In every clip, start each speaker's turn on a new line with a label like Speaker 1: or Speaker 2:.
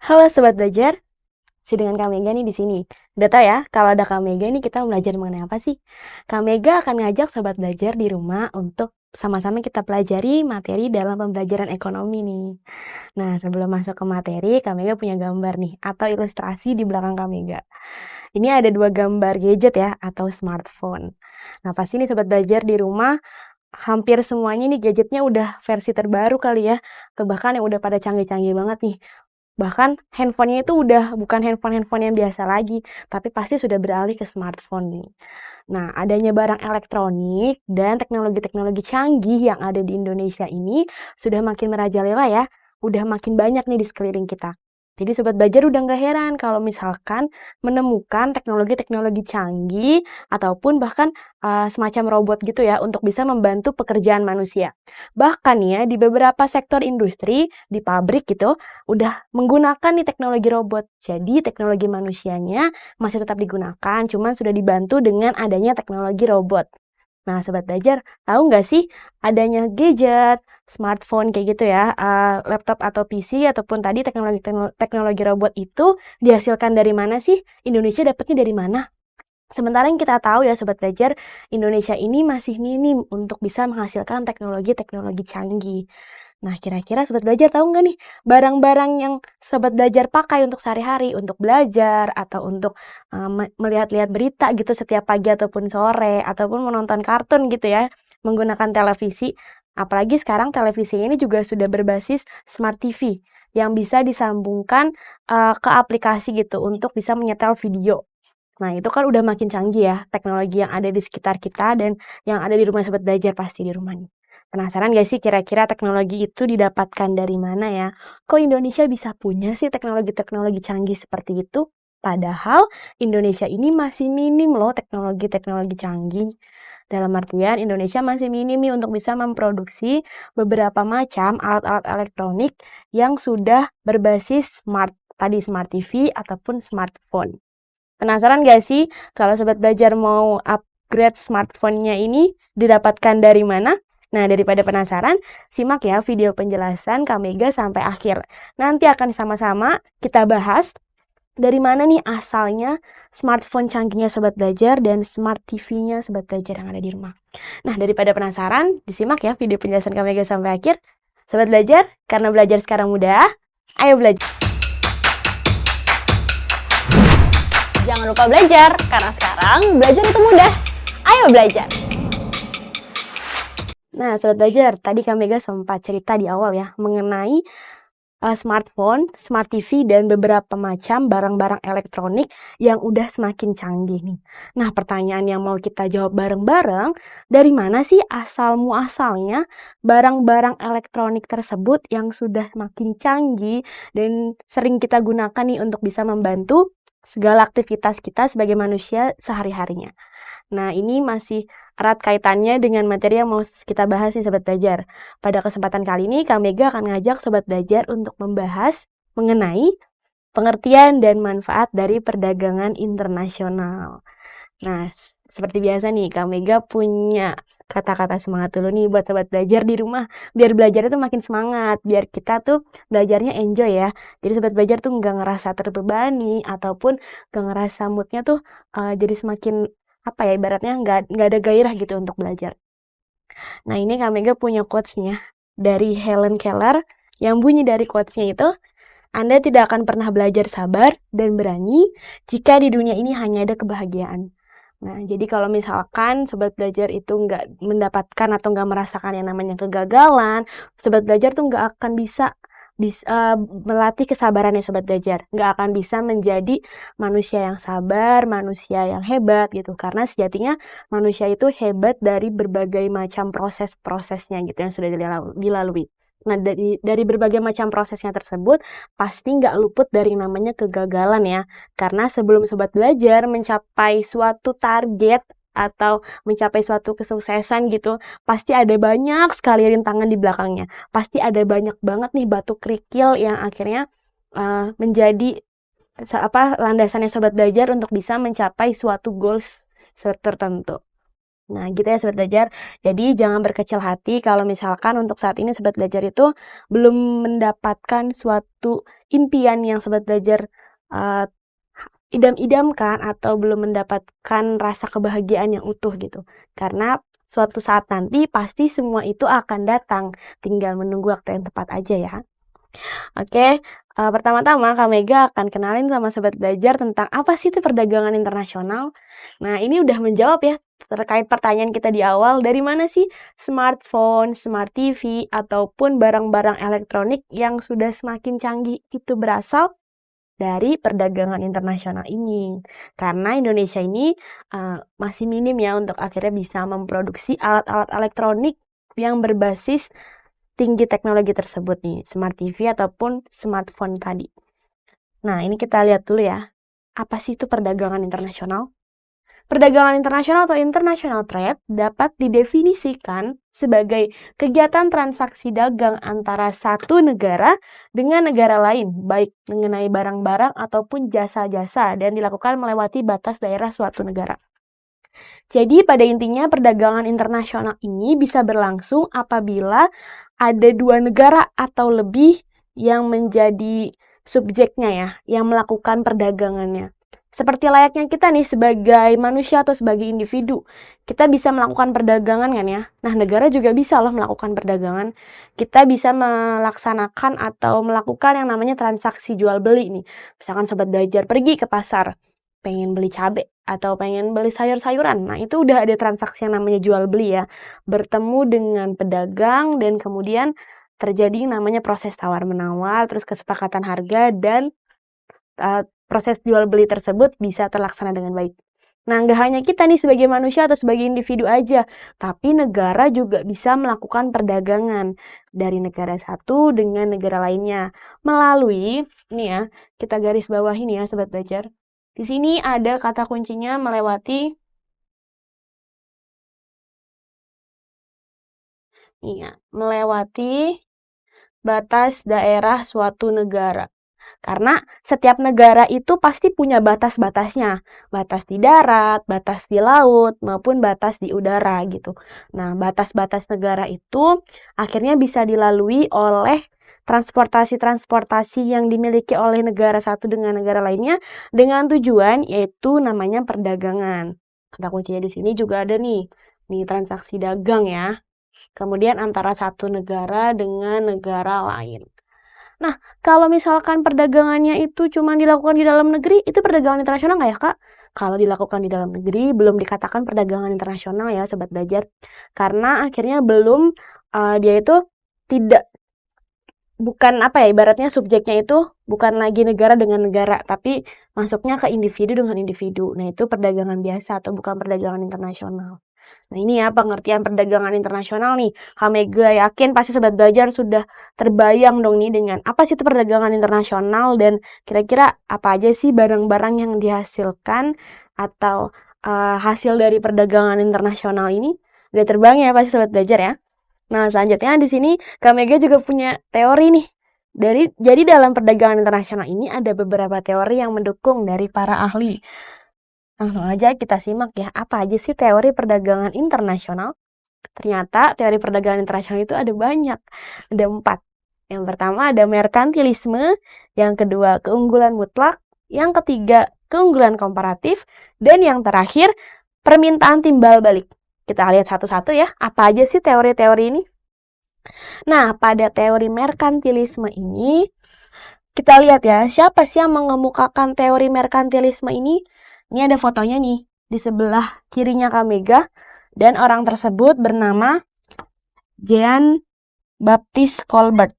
Speaker 1: Halo Sobat Belajar, dengan Kak Mega nih di sini. Udah tau ya, kalau ada Kak Mega nih kita belajar mengenai apa sih? Kak Mega akan ngajak Sobat Belajar di rumah untuk sama-sama kita pelajari materi dalam pembelajaran ekonomi nih. Nah, sebelum masuk ke materi, Kak Mega punya gambar nih, atau ilustrasi di belakang Kak Mega. Ini ada dua gambar gadget ya, atau smartphone. Nah, pasti nih Sobat Belajar di rumah, hampir semuanya nih gadgetnya udah versi terbaru kali ya, atau bahkan yang udah pada canggih-canggih banget nih. Bahkan handphonenya itu udah bukan handphone-handphone yang biasa lagi, tapi pasti sudah beralih ke smartphone nih. Nah, adanya barang elektronik dan teknologi-teknologi canggih yang ada di Indonesia ini sudah makin merajalela ya, udah makin banyak nih di sekeliling kita. Jadi Sobat Belajar udah nggak heran kalau misalkan menemukan teknologi-teknologi canggih ataupun bahkan semacam robot gitu ya untuk bisa membantu pekerjaan manusia. Bahkan ya di beberapa sektor industri, di pabrik gitu, udah menggunakan nih teknologi robot. Jadi teknologi manusianya masih tetap digunakan, cuman sudah dibantu dengan adanya teknologi robot. Nah, Sobat Belajar, tahu nggak sih adanya gadget, smartphone kayak gitu ya, laptop atau PC ataupun tadi teknologi robot itu dihasilkan dari mana sih? Indonesia dapatnya dari mana? Sementara yang kita tahu ya Sobat Belajar, Indonesia ini masih minim untuk bisa menghasilkan teknologi-teknologi canggih. Nah, kira-kira Sobat Belajar tahu nggak nih, barang-barang yang Sobat Belajar pakai untuk sehari-hari, untuk belajar, atau untuk melihat-lihat berita gitu setiap pagi ataupun sore, ataupun menonton kartun gitu ya, menggunakan televisi. Apalagi sekarang televisi ini juga sudah berbasis Smart TV, yang bisa disambungkan ke aplikasi gitu, untuk bisa menyetel video. Nah, itu kan udah makin canggih ya, teknologi yang ada di sekitar kita dan yang ada di rumah Sobat Belajar pasti di rumah nih. Penasaran gak sih kira-kira teknologi itu didapatkan dari mana ya? Kok Indonesia bisa punya sih teknologi-teknologi canggih seperti itu? Padahal Indonesia ini masih minim loh teknologi-teknologi canggih. Dalam artian Indonesia masih minim nih untuk bisa memproduksi beberapa macam alat-alat elektronik yang sudah berbasis tadi smart TV ataupun smartphone. Penasaran gak sih kalau Sobat Belajar mau upgrade smartphone-nya ini didapatkan dari mana? Nah, daripada penasaran, simak ya video penjelasan Kak Mega sampai akhir. Nanti akan sama-sama kita bahas dari mana nih asalnya smartphone canggihnya Sobat Belajar dan smart TV-nya Sobat Belajar yang ada di rumah. Nah, daripada penasaran, disimak ya video penjelasan Kak Mega sampai akhir. Sobat Belajar, karena belajar sekarang mudah, ayo belajar.
Speaker 2: Jangan lupa belajar, karena sekarang belajar itu mudah. Ayo belajar!
Speaker 1: Nah, Sobat Belajar, tadi Kak Mega sempat cerita di awal ya, mengenai smartphone, smart TV, dan beberapa macam barang-barang elektronik yang udah semakin canggih nih. Nah, pertanyaan yang mau kita jawab bareng-bareng, dari mana sih asal-muasalnya barang-barang elektronik tersebut yang sudah makin canggih dan sering kita gunakan nih untuk bisa membantu segala aktivitas kita sebagai manusia sehari-harinya. Nah, ini masih erat kaitannya dengan materi yang mau kita bahas nih Sobat Belajar. Pada kesempatan kali ini, Kak Mega akan ngajak Sobat Belajar untuk membahas mengenai pengertian dan manfaat dari perdagangan internasional. Nah, seperti biasa nih, Kak Mega punya kata-kata semangat dulu nih buat Sobat Belajar di rumah. Biar belajar itu makin semangat, biar kita tuh belajarnya enjoy ya. Jadi Sobat Belajar tuh nggak ngerasa terbebani, ataupun nggak ngerasa moodnya tuh jadi semakin apa ya, ibaratnya nggak ada gairah gitu untuk belajar. Nah, ini Kak Mega punya quotes-nya dari Helen Keller yang bunyi dari quotes-nya itu, Anda tidak akan pernah belajar sabar dan berani jika di dunia ini hanya ada kebahagiaan. Nah, jadi kalau misalkan Sobat Belajar itu nggak mendapatkan atau nggak merasakan yang namanya kegagalan, Sobat Belajar tuh nggak akan bisa melatih kesabarannya Sobat Belajar. Nggak akan bisa menjadi manusia yang sabar, manusia yang hebat gitu. Karena sejatinya manusia itu hebat dari berbagai macam proses-prosesnya gitu yang sudah dilalui. Nah, dari berbagai macam prosesnya tersebut, pasti nggak luput dari namanya kegagalan ya. Karena sebelum Sobat Belajar mencapai suatu target atau mencapai suatu kesuksesan gitu, pasti ada banyak sekali rintangan di belakangnya. Pasti ada banyak banget nih batu kerikil yang akhirnya menjadi landasannya Sobat Belajar untuk bisa mencapai suatu goals tertentu. Nah, gitu ya Sobat Belajar. Jadi jangan berkecil hati kalau misalkan untuk saat ini Sobat Belajar itu belum mendapatkan suatu impian yang Sobat Belajar uh, idam-idamkan atau belum mendapatkan rasa kebahagiaan yang utuh gitu. Karena suatu saat nanti pasti semua itu akan datang, tinggal menunggu waktu yang tepat aja ya. Oke, pertama-tama Kak Mega akan kenalin sama Sobat Belajar tentang apa sih itu perdagangan internasional. Nah, ini udah menjawab ya terkait pertanyaan kita di awal, dari mana sih smartphone, smart TV, ataupun barang-barang elektronik yang sudah semakin canggih itu berasal dari perdagangan internasional ini. Karena Indonesia ini masih minim ya untuk akhirnya bisa memproduksi alat-alat elektronik yang berbasis tinggi teknologi tersebut nih, smart TV ataupun smartphone tadi. Nah, ini kita lihat dulu ya. Apa sih itu perdagangan internasional? Perdagangan internasional atau international trade dapat didefinisikan sebagai kegiatan transaksi dagang antara satu negara dengan negara lain, baik mengenai barang-barang ataupun jasa-jasa, dan dilakukan melewati batas daerah suatu negara. Jadi pada intinya perdagangan internasional ini bisa berlangsung apabila ada dua negara atau lebih yang menjadi subjeknya ya, yang melakukan perdagangannya. Seperti layaknya kita nih sebagai manusia atau sebagai individu, kita bisa melakukan perdagangan kan ya. Nah, negara juga bisa loh melakukan perdagangan. Kita bisa melaksanakan atau melakukan yang namanya transaksi jual beli nih. Misalkan Sobat Belajar pergi ke pasar, pengen beli cabai atau pengen beli sayur-sayuran. Nah, itu udah ada transaksi yang namanya jual beli ya. Bertemu dengan pedagang dan kemudian terjadi namanya proses tawar-menawar, terus kesepakatan harga dan proses jual beli tersebut bisa terlaksana dengan baik. Nah, nggak hanya kita nih sebagai manusia atau sebagai individu aja, tapi negara juga bisa melakukan perdagangan dari negara satu dengan negara lainnya melalui, ini ya, kita garis bawah ini ya Sobat Belajar. Di sini ada kata kuncinya melewati, iya, melewati batas daerah suatu negara. Karena setiap negara itu pasti punya batas-batasnya. Batas di darat, batas di laut, maupun batas di udara gitu. Nah, batas-batas negara itu akhirnya bisa dilalui oleh transportasi-transportasi yang dimiliki oleh negara satu dengan negara lainnya dengan tujuan yaitu namanya perdagangan. Kata kuncinya di sini juga ada nih transaksi dagang ya. Kemudian antara satu negara dengan negara lain. Nah, kalau misalkan perdagangannya itu cuma dilakukan di dalam negeri, itu perdagangan internasional nggak ya, Kak? Kalau dilakukan di dalam negeri, belum dikatakan perdagangan internasional ya, Sobat Belajar. Karena akhirnya belum, dia itu tidak, bukan apa ya, ibaratnya subjeknya itu bukan lagi negara dengan negara, tapi masuknya ke individu dengan individu. Nah, itu perdagangan biasa atau bukan perdagangan internasional. Nah, ini ya pengertian perdagangan internasional nih. Kak Mega yakin pasti Sobat Belajar sudah terbayang dong nih dengan apa sih itu perdagangan internasional dan kira-kira apa aja sih barang-barang yang dihasilkan atau hasil dari perdagangan internasional ini. Udah terbang ya pasti Sobat Belajar ya. Nah, selanjutnya di sini Kak Mega juga punya teori nih. Jadi dalam perdagangan internasional ini ada beberapa teori yang mendukung dari para ahli. Langsung aja kita simak ya, apa aja sih teori perdagangan internasional? Ternyata teori perdagangan internasional itu ada banyak, ada 4. Yang pertama ada merkantilisme, yang kedua keunggulan mutlak, yang ketiga keunggulan komparatif, dan yang terakhir permintaan timbal balik. Kita lihat satu-satu ya, apa aja sih teori-teori ini? Nah, pada teori merkantilisme ini, kita lihat ya, siapa sih yang mengemukakan teori merkantilisme ini? Ini ada fotonya nih, di sebelah kirinya Kak Mega, dan orang tersebut bernama Jean Baptiste Colbert.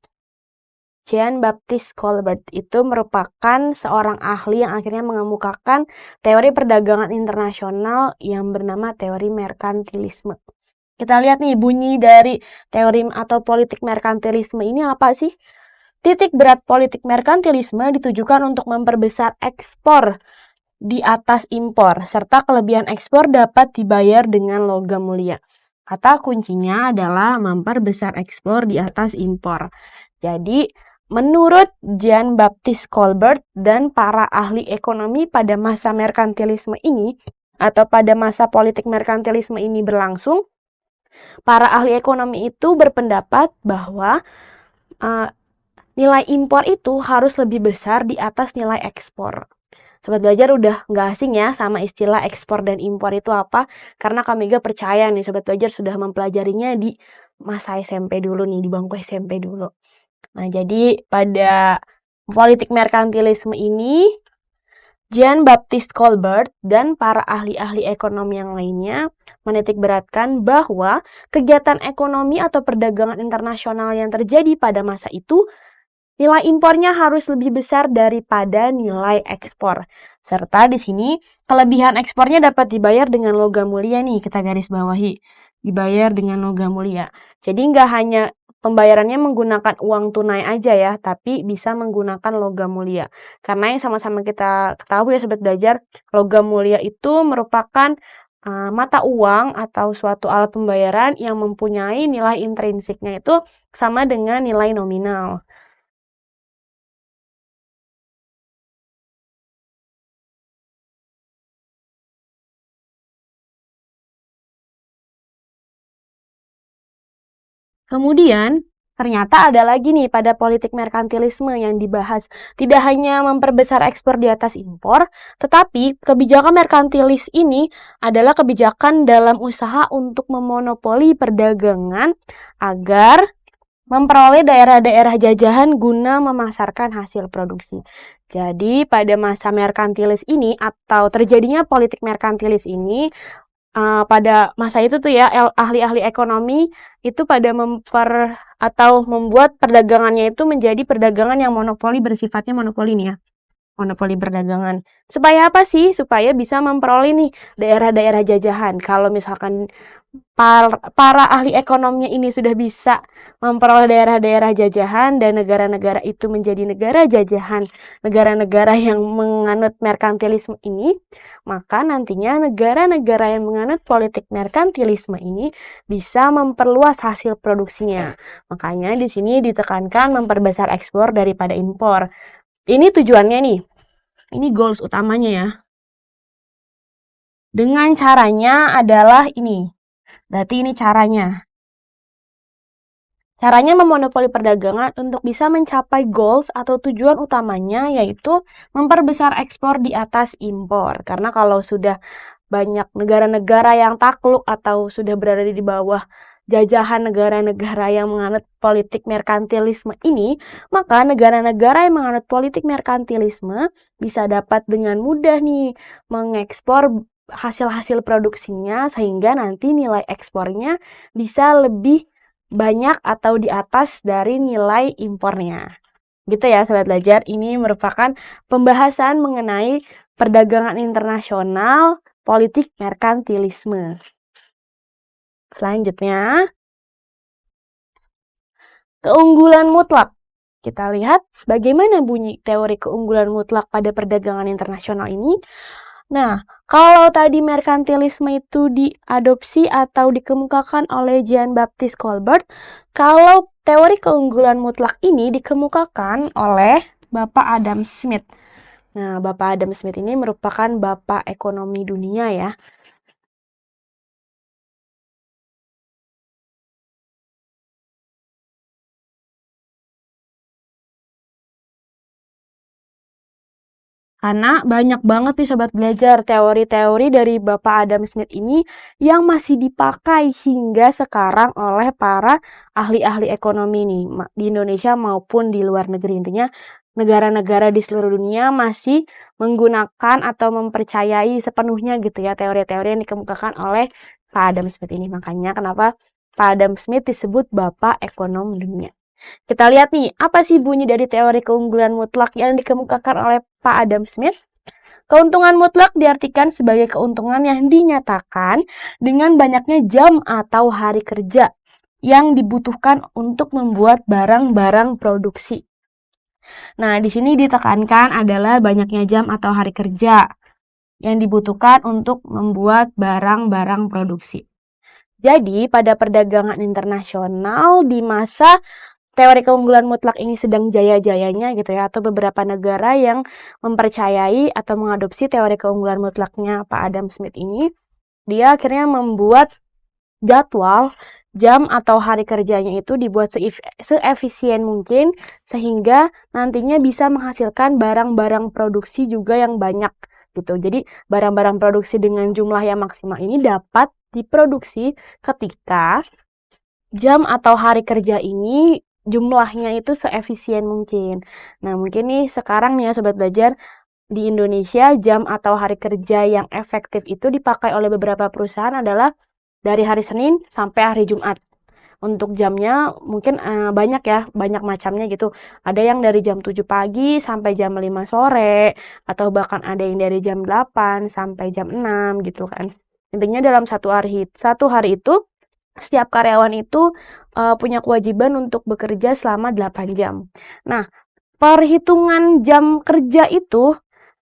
Speaker 1: Jean Baptiste Colbert itu merupakan seorang ahli yang akhirnya mengemukakan teori perdagangan internasional yang bernama teori merkantilisme. Kita lihat nih bunyi dari teori atau politik merkantilisme ini apa sih? Titik berat politik merkantilisme ditujukan untuk memperbesar ekspor di atas impor, serta kelebihan ekspor dapat dibayar dengan logam mulia. Kata kuncinya adalah memperbesar ekspor di atas impor. Jadi, menurut Jean Baptiste Colbert dan para ahli ekonomi pada masa merkantilisme ini, atau pada masa politik merkantilisme ini berlangsung, para ahli ekonomi itu berpendapat bahwa nilai impor itu harus lebih besar di atas nilai ekspor. Sobat Belajar udah nggak asing ya sama istilah ekspor dan impor itu apa, karena Kamega percaya nih Sobat Belajar sudah mempelajarinya di masa SMP dulu nih, di bangku SMP dulu. Nah, jadi pada politik merkantilisme ini, Jean Baptiste Colbert dan para ahli-ahli ekonomi yang lainnya menitikberatkan bahwa kegiatan ekonomi atau perdagangan internasional yang terjadi pada masa itu nilai impornya harus lebih besar daripada nilai ekspor. Serta di sini kelebihan ekspornya dapat dibayar dengan logam mulia nih, kita garis bawahi. Dibayar dengan logam mulia. Jadi nggak hanya pembayarannya menggunakan uang tunai aja ya, tapi bisa menggunakan logam mulia. Karena yang sama-sama kita ketahui ya Sobat Belajar, logam mulia itu merupakan mata uang atau suatu alat pembayaran yang mempunyai nilai intrinsiknya itu sama dengan nilai nominal. Kemudian, ternyata ada lagi nih pada politik merkantilisme yang dibahas. Tidak hanya memperbesar ekspor di atas impor, tetapi kebijakan merkantilis ini adalah kebijakan dalam usaha untuk memonopoli perdagangan agar memperoleh daerah-daerah jajahan guna memasarkan hasil produksi. Jadi, pada masa merkantilis ini atau terjadinya politik merkantilis ini, pada masa itu tuh ya ahli-ahli ekonomi itu pada membuat perdagangannya itu menjadi perdagangan yang monopoli, bersifatnya monopoli nih ya. Monopoli perdagangan. Supaya apa sih? Supaya bisa memperoleh nih daerah-daerah jajahan. Kalau misalkan para ahli ekonominya ini sudah bisa memperoleh daerah-daerah jajahan dan negara-negara itu menjadi negara jajahan, negara-negara yang menganut merkantilisme ini, maka nantinya negara-negara yang menganut politik merkantilisme ini bisa memperluas hasil produksinya. Makanya di sini ditekankan memperbesar ekspor daripada impor. Ini tujuannya nih. Ini goals utamanya ya. Dengan caranya adalah ini. Berarti ini caranya. Caranya memonopoli perdagangan untuk bisa mencapai goals atau tujuan utamanya yaitu memperbesar ekspor di atas impor. Karena kalau sudah banyak negara-negara yang takluk atau sudah berada di bawah jajahan negara-negara yang menganut politik merkantilisme ini, maka negara-negara yang menganut politik merkantilisme bisa dapat dengan mudah nih mengekspor hasil-hasil produksinya sehingga nanti nilai ekspornya bisa lebih banyak atau di atas dari nilai impornya. Gitu ya Sobat Belajar, ini merupakan pembahasan mengenai perdagangan internasional, politik merkantilisme. Selanjutnya, keunggulan mutlak. Kita lihat bagaimana bunyi teori keunggulan mutlak pada perdagangan internasional ini. Nah, kalau tadi merkantilisme itu diadopsi atau dikemukakan oleh Jean Baptiste Colbert, kalau teori keunggulan mutlak ini dikemukakan oleh Bapak Adam Smith. Nah, Bapak Adam Smith ini merupakan bapak ekonomi dunia ya. Karena banyak banget nih Sobat Belajar teori-teori dari Bapak Adam Smith ini yang masih dipakai hingga sekarang oleh para ahli-ahli ekonomi nih di Indonesia maupun di luar negeri. Intinya negara-negara di seluruh dunia masih menggunakan atau mempercayai sepenuhnya gitu ya teori-teori yang dikemukakan oleh Pak Adam Smith ini. Makanya kenapa Pak Adam Smith disebut Bapak Ekonomi Dunia. Kita lihat nih, apa sih bunyi dari teori keunggulan mutlak yang dikemukakan oleh Pak Adam Smith? Keuntungan mutlak diartikan sebagai keuntungan yang dinyatakan dengan banyaknya jam atau hari kerja yang dibutuhkan untuk membuat barang-barang produksi. Nah, di sini ditekankan adalah banyaknya jam atau hari kerja yang dibutuhkan untuk membuat barang-barang produksi. Jadi, pada perdagangan internasional di masa teori keunggulan mutlak ini sedang jaya-jayanya gitu ya, atau beberapa negara yang mempercayai atau mengadopsi teori keunggulan mutlaknya Pak Adam Smith ini, dia akhirnya membuat jadwal jam atau hari kerjanya itu dibuat seefisien mungkin sehingga nantinya bisa menghasilkan barang-barang produksi juga yang banyak gitu. Jadi barang-barang produksi dengan jumlah yang maksimal ini dapat diproduksi ketika jam atau hari kerja ini jumlahnya itu seefisien mungkin. Nah, mungkin nih sekarang nih ya Sobat Belajar, di Indonesia jam atau hari kerja yang efektif itu dipakai oleh beberapa perusahaan adalah dari hari Senin sampai hari Jumat. Untuk jamnya mungkin banyak ya, banyak macamnya gitu. Ada yang dari jam 7 pagi sampai jam 5 sore, atau bahkan ada yang dari jam 8 sampai jam 6 gitu kan. Intinya dalam satu hari itu setiap karyawan itu punya kewajiban untuk bekerja selama 8 jam. Nah, perhitungan jam kerja itu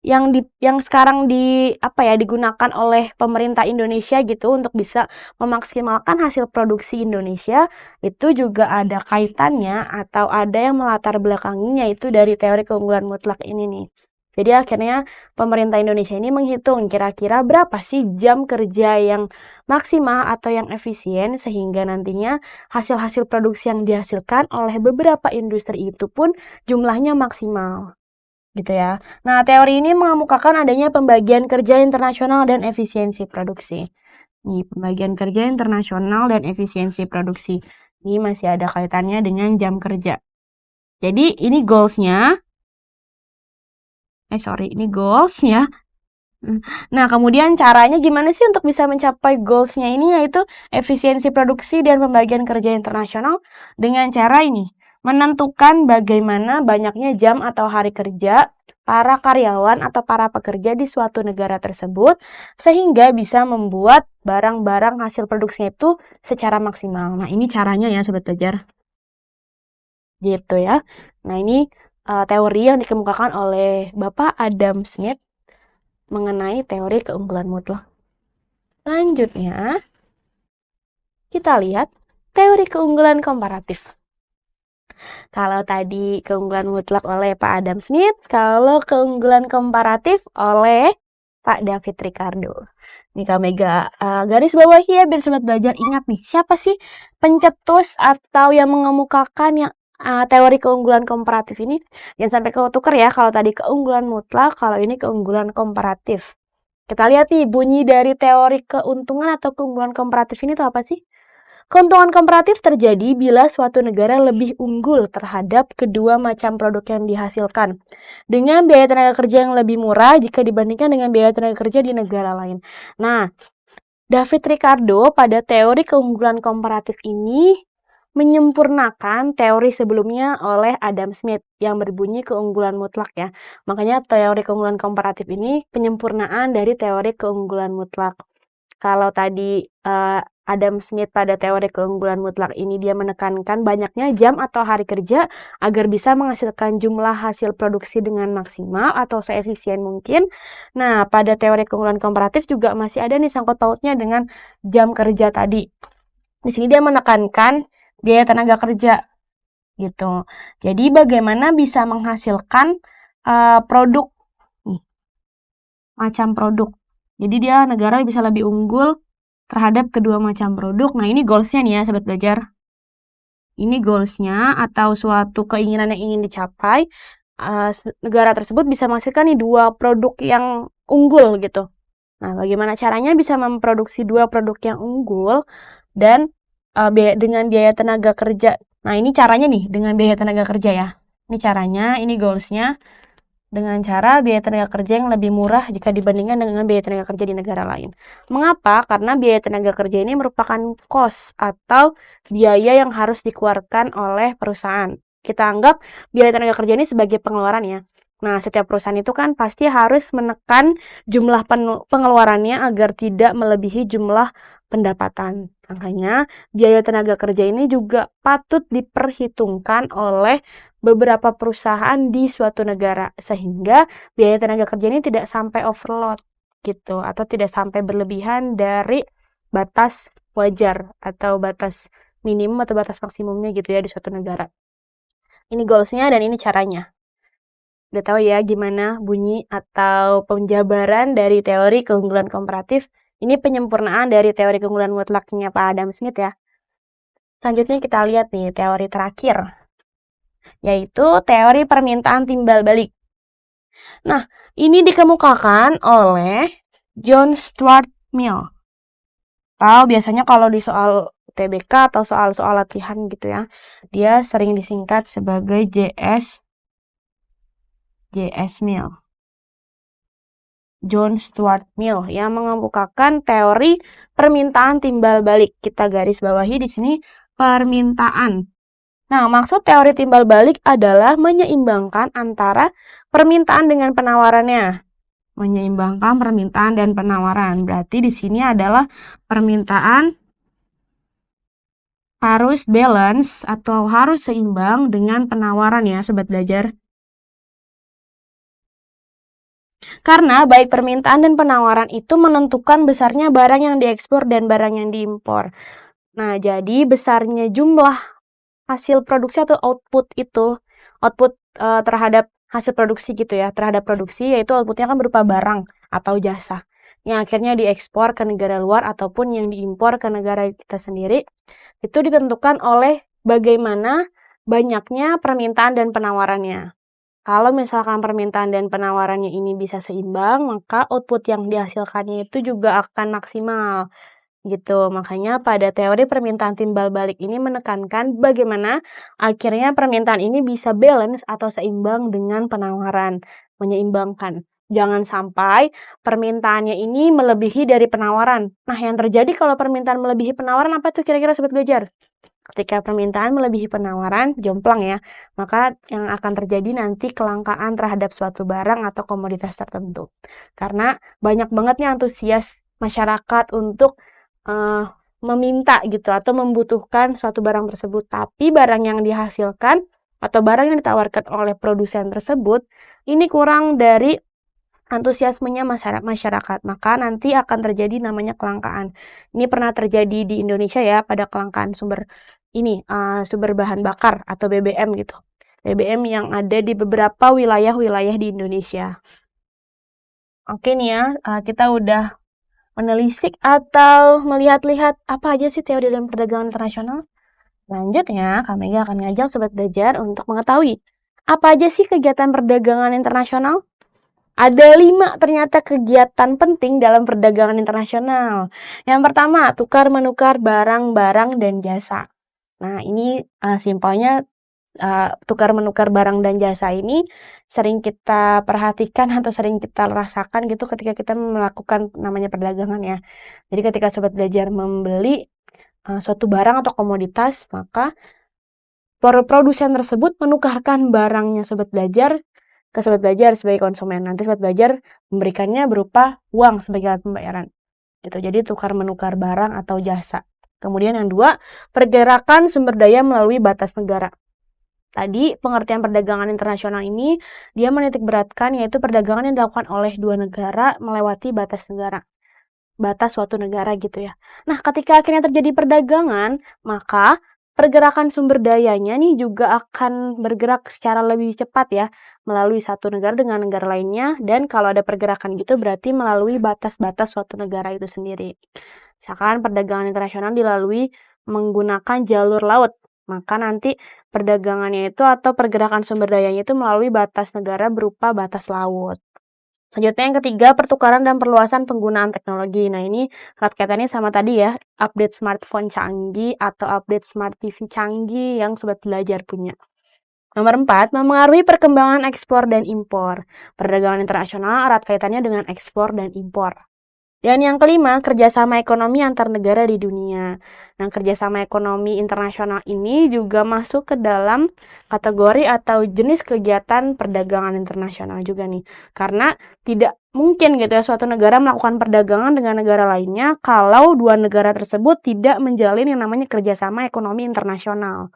Speaker 1: yang sekarang digunakan oleh pemerintah Indonesia gitu untuk bisa memaksimalkan hasil produksi Indonesia, itu juga ada kaitannya atau ada yang melatar belakanginya itu dari teori keunggulan mutlak ini nih. Jadi akhirnya pemerintah Indonesia ini menghitung kira-kira berapa sih jam kerja yang maksimal atau yang efisien sehingga nantinya hasil-hasil produksi yang dihasilkan oleh beberapa industri itu pun jumlahnya maksimal gitu ya. Nah, teori ini mengemukakan adanya pembagian kerja internasional dan efisiensi produksi. Nih, pembagian kerja internasional dan efisiensi produksi. Ini masih ada kaitannya dengan jam kerja. Jadi, ini goals-nya. Ini goals-nya. Nah, kemudian caranya gimana sih untuk bisa mencapai goals-nya ini, yaitu efisiensi produksi dan pembagian kerja internasional dengan cara ini. Menentukan bagaimana banyaknya jam atau hari kerja para karyawan atau para pekerja di suatu negara tersebut sehingga bisa membuat barang-barang hasil produksinya itu secara maksimal. Nah, ini caranya ya Sobat Belajar. Gitu ya. Nah, ini teori yang dikemukakan oleh Bapak Adam Smith mengenai teori keunggulan mutlak. Selanjutnya, kita lihat teori keunggulan komparatif. Kalau tadi keunggulan mutlak oleh Pak Adam Smith, kalau keunggulan komparatif oleh Pak David Ricardo. Nih Kak Mega, garis bawahi ya biar Sobat Belajar ingat nih, siapa sih pencetus atau yang mengemukakan yang teori keunggulan komparatif ini? Jangan sampai ketukar ya, kalau tadi keunggulan mutlak, kalau ini keunggulan komparatif. Kita lihat nih, bunyi dari teori keuntungan atau keunggulan komparatif ini tuh apa sih? Keuntungan komparatif terjadi bila suatu negara lebih unggul terhadap kedua macam produk yang dihasilkan dengan biaya tenaga kerja yang lebih murah jika dibandingkan dengan biaya tenaga kerja di negara lain. Nah, David Ricardo pada teori keunggulan komparatif ini menyempurnakan teori sebelumnya oleh Adam Smith yang berbunyi keunggulan mutlak ya. Makanya teori keunggulan komparatif ini penyempurnaan dari teori keunggulan mutlak. Kalau tadi Adam Smith pada teori keunggulan mutlak ini dia menekankan banyaknya jam atau hari kerja agar bisa menghasilkan jumlah hasil produksi dengan maksimal atau seefisien mungkin. Nah, pada teori keunggulan komparatif juga masih ada nih sangkut pautnya dengan jam kerja tadi. Di sini dia menekankan biaya tenaga kerja gitu. Jadi bagaimana bisa menghasilkan produk nih, macam produk. Jadi dia negara bisa lebih unggul terhadap kedua macam produk. Nah, ini goals-nya nih ya, Sobat Belajar. Ini goals-nya atau suatu keinginan yang ingin dicapai. Negara tersebut bisa menghasilkan nih dua produk yang unggul gitu. Nah, bagaimana caranya bisa memproduksi dua produk yang unggul dan dengan biaya tenaga kerja. Nah, ini caranya nih, dengan biaya tenaga kerja ya. Ini caranya, ini goals-nya. Dengan cara biaya tenaga kerja yang lebih murah jika dibandingkan dengan biaya tenaga kerja di negara lain. Mengapa? Karena biaya tenaga kerja ini merupakan cost atau biaya yang harus dikeluarkan oleh perusahaan. Kita anggap biaya tenaga kerja ini sebagai pengeluaran ya. Nah, setiap perusahaan itu kan pasti harus menekan jumlah pengeluarannya agar tidak melebihi jumlah pendapatan. Makanya, biaya tenaga kerja ini juga patut diperhitungkan oleh beberapa perusahaan di suatu negara sehingga biaya tenaga kerja ini tidak sampai overload gitu atau tidak sampai berlebihan dari batas wajar atau batas minimum atau batas maksimumnya gitu ya di suatu negara. Ini goals-nya dan ini caranya. Udah tahu ya gimana bunyi atau penjabaran dari teori keunggulan komparatif. Ini penyempurnaan dari teori keunggulan mutlaknya Pak Adam Smith ya. Selanjutnya kita lihat nih teori terakhir, yaitu teori permintaan timbal balik. Nah, ini dikemukakan oleh John Stuart Mill. Atau biasanya kalau di soal UTBK atau soal-soal latihan gitu ya, dia sering disingkat sebagai JS Mill. John Stuart Mill yang mengemukakan teori permintaan timbal balik. Kita garis bawahi di sini permintaan. Nah, maksud teori timbal balik adalah menyeimbangkan antara permintaan dengan penawarannya. Menyeimbangkan permintaan dan penawaran. Berarti di sini adalah permintaan harus balance atau harus seimbang dengan penawaran ya, sobat belajar. Karena baik permintaan dan penawaran itu menentukan besarnya barang yang diekspor dan barang yang diimpor. Nah, jadi besarnya jumlah hasil produksi atau output itu, terhadap hasil produksi gitu ya, terhadap produksi, yaitu outputnya kan berupa barang atau jasa yang akhirnya diekspor ke negara luar ataupun yang diimpor ke negara kita sendiri, itu ditentukan oleh bagaimana banyaknya permintaan dan penawarannya. Kalau misalkan permintaan dan penawarannya ini bisa seimbang, maka output yang dihasilkannya itu juga akan maksimal gitu. Makanya pada teori permintaan timbal balik ini menekankan bagaimana akhirnya permintaan ini bisa balance atau seimbang dengan penawaran, menyeimbangkan. Jangan sampai permintaannya ini melebihi dari penawaran. Nah, yang terjadi kalau permintaan melebihi penawaran apa tuh kira-kira sobat belajar? Ketika permintaan melebihi penawaran, jomplang ya, maka yang akan terjadi nanti kelangkaan terhadap suatu barang atau komoditas tertentu. Karena banyak banget nih antusias masyarakat untuk meminta gitu atau membutuhkan suatu barang tersebut, tapi barang yang dihasilkan atau barang yang ditawarkan oleh produsen tersebut ini kurang dari antusiasmenya masyarakat, maka nanti akan terjadi namanya kelangkaan. Ini pernah terjadi di Indonesia ya pada kelangkaan sumber bahan bakar atau BBM gitu. BBM yang ada di beberapa wilayah-wilayah di Indonesia. Oke nih ya, kita udah menelisik atau melihat-lihat apa aja sih teori dalam perdagangan internasional. Selanjutnya, kami akan ngajak sobat belajar untuk mengetahui apa aja sih kegiatan perdagangan internasional. Ada 5 ternyata kegiatan penting dalam perdagangan internasional. Yang pertama, tukar-menukar barang-barang dan jasa. Nah, ini simpelnya tukar-menukar barang dan jasa ini sering kita perhatikan atau sering kita rasakan gitu ketika kita melakukan namanya perdagangan ya. Jadi ketika sobat belajar membeli suatu barang atau komoditas, maka produsen tersebut menukarkan barangnya sobat belajar ke sobat belajar sebagai konsumen. Nanti sobat belajar memberikannya berupa uang sebagai alat pembayaran. Gitu. Jadi tukar-menukar barang atau jasa. Kemudian yang 2, pergerakan sumber daya melalui batas negara. Tadi pengertian perdagangan internasional ini dia menitikberatkan yaitu perdagangan yang dilakukan oleh 2 negara melewati batas negara. Batas suatu negara gitu ya. Nah, ketika akhirnya terjadi perdagangan, maka pergerakan sumber dayanya nih juga akan bergerak secara lebih cepat ya, melalui satu negara dengan negara lainnya, dan kalau ada pergerakan gitu berarti melalui batas-batas suatu negara itu sendiri. Misalkan perdagangan internasional dilalui menggunakan jalur laut, maka nanti perdagangannya itu atau pergerakan sumber dayanya itu melalui batas negara berupa batas laut. Selanjutnya yang ketiga, pertukaran dan perluasan penggunaan teknologi. Nah, ini erat kaitannya sama tadi ya, update smartphone canggih atau update smart TV canggih yang sobat belajar punya. Nomor 4, memengaruhi perkembangan ekspor dan impor. Perdagangan internasional erat kaitannya dengan ekspor dan impor. Dan yang kelima, kerjasama ekonomi antar negara di dunia. Nah, kerjasama ekonomi internasional ini juga masuk ke dalam kategori atau jenis kegiatan perdagangan internasional juga nih. Karena tidak mungkin gitu ya suatu negara melakukan perdagangan dengan negara lainnya kalau 2 negara tersebut tidak menjalin yang namanya kerjasama ekonomi internasional.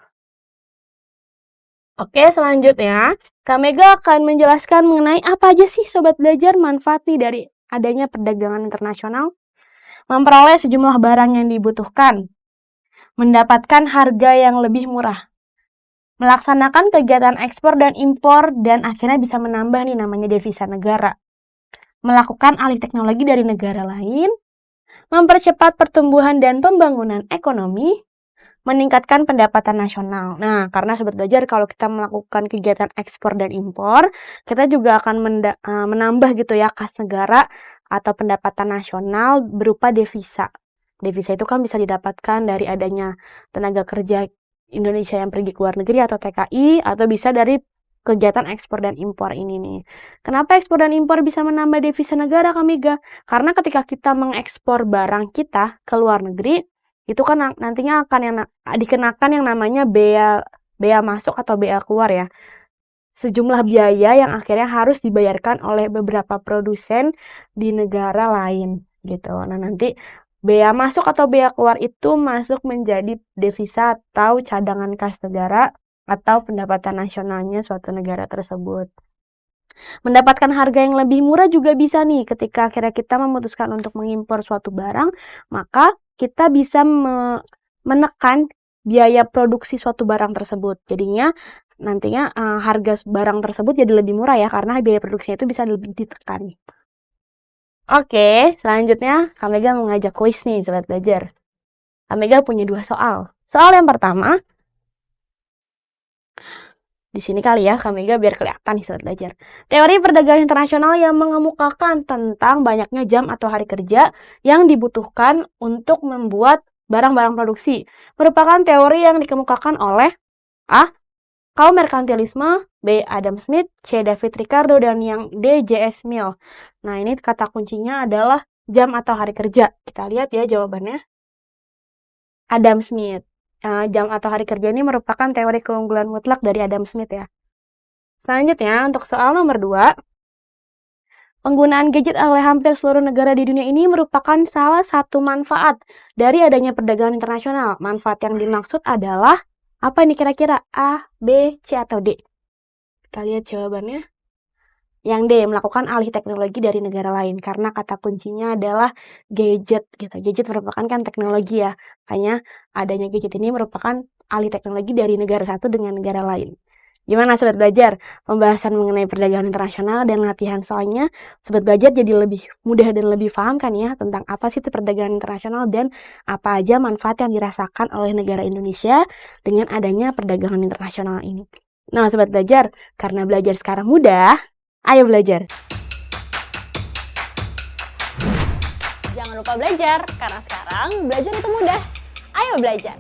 Speaker 1: Oke, selanjutnya, Kak Mega akan menjelaskan mengenai apa aja sih sobat belajar manfaat nih dari adanya perdagangan internasional. Memperoleh sejumlah barang yang dibutuhkan, mendapatkan harga yang lebih murah. melaksanakan kegiatan ekspor dan impor, dan akhirnya bisa menambah nih namanya devisa negara. Melakukan alih teknologi dari negara lain, mempercepat pertumbuhan dan pembangunan ekonomi, meningkatkan pendapatan nasional. Nah, karena Sobat Belajar kalau kita melakukan kegiatan ekspor dan impor, kita juga akan menambah gitu ya kas negara atau pendapatan nasional berupa devisa. Devisa itu kan bisa didapatkan dari adanya tenaga kerja Indonesia yang pergi ke luar negeri atau TKI, atau bisa dari kegiatan ekspor dan impor ini nih. Kenapa ekspor dan impor bisa menambah devisa negara, Kak Mega? Karena ketika kita mengekspor barang kita ke luar negeri, itu kan nantinya akan dikenakan yang namanya bea masuk atau bea keluar ya. Sejumlah biaya yang akhirnya harus dibayarkan oleh beberapa produsen di negara lain gitu. Nah, nanti bea masuk atau bea keluar itu masuk menjadi devisa atau cadangan kas negara atau pendapatan nasionalnya suatu negara tersebut. Mendapatkan harga yang lebih murah juga bisa nih ketika akhirnya kita memutuskan untuk mengimpor suatu barang, maka kita bisa menekan biaya produksi suatu barang tersebut. Jadinya nantinya harga barang tersebut jadi lebih murah ya, karena biaya produksinya itu bisa lebih ditekan. Oke, selanjutnya Kak Mega mau ngajak kuis nih Sobat Belajar. Kak Mega punya 2 soal. Soal yang pertama, di sini kali ya Kak Mega biar kelihatan nih Sobat Belajar. Teori perdagangan internasional yang mengemukakan tentang banyaknya jam atau hari kerja yang dibutuhkan untuk membuat barang-barang produksi merupakan teori yang dikemukakan oleh A. Kaum merkantilisme, B. Adam Smith, C. David Ricardo, dan yang D. J.S. Mill. Nah, ini kata kuncinya adalah jam atau hari kerja. Kita lihat ya jawabannya. Adam Smith. Jam atau hari kerja ini merupakan teori keunggulan mutlak dari Adam Smith ya. Selanjutnya, untuk soal nomor 2. Penggunaan gadget oleh hampir seluruh negara di dunia ini merupakan salah satu manfaat dari adanya perdagangan internasional. Manfaat yang dimaksud adalah apa nih kira-kira? A, B, C, atau D? Kita lihat jawabannya. Yang D, melakukan alih teknologi dari negara lain. Karena kata kuncinya adalah gadget gitu. Gadget merupakan kan teknologi ya. Makanya adanya gadget ini merupakan alih teknologi dari negara satu dengan negara lain. Gimana Sobat Belajar? Pembahasan mengenai perdagangan internasional dan latihan soalnya Sobat Belajar jadi lebih mudah dan lebih paham kan ya tentang apa sih itu perdagangan internasional dan apa aja manfaat yang dirasakan oleh negara Indonesia dengan adanya perdagangan internasional ini. Nah Sobat Belajar, karena belajar sekarang mudah, ayo belajar!
Speaker 2: Jangan lupa belajar, karena sekarang belajar itu mudah. Ayo belajar!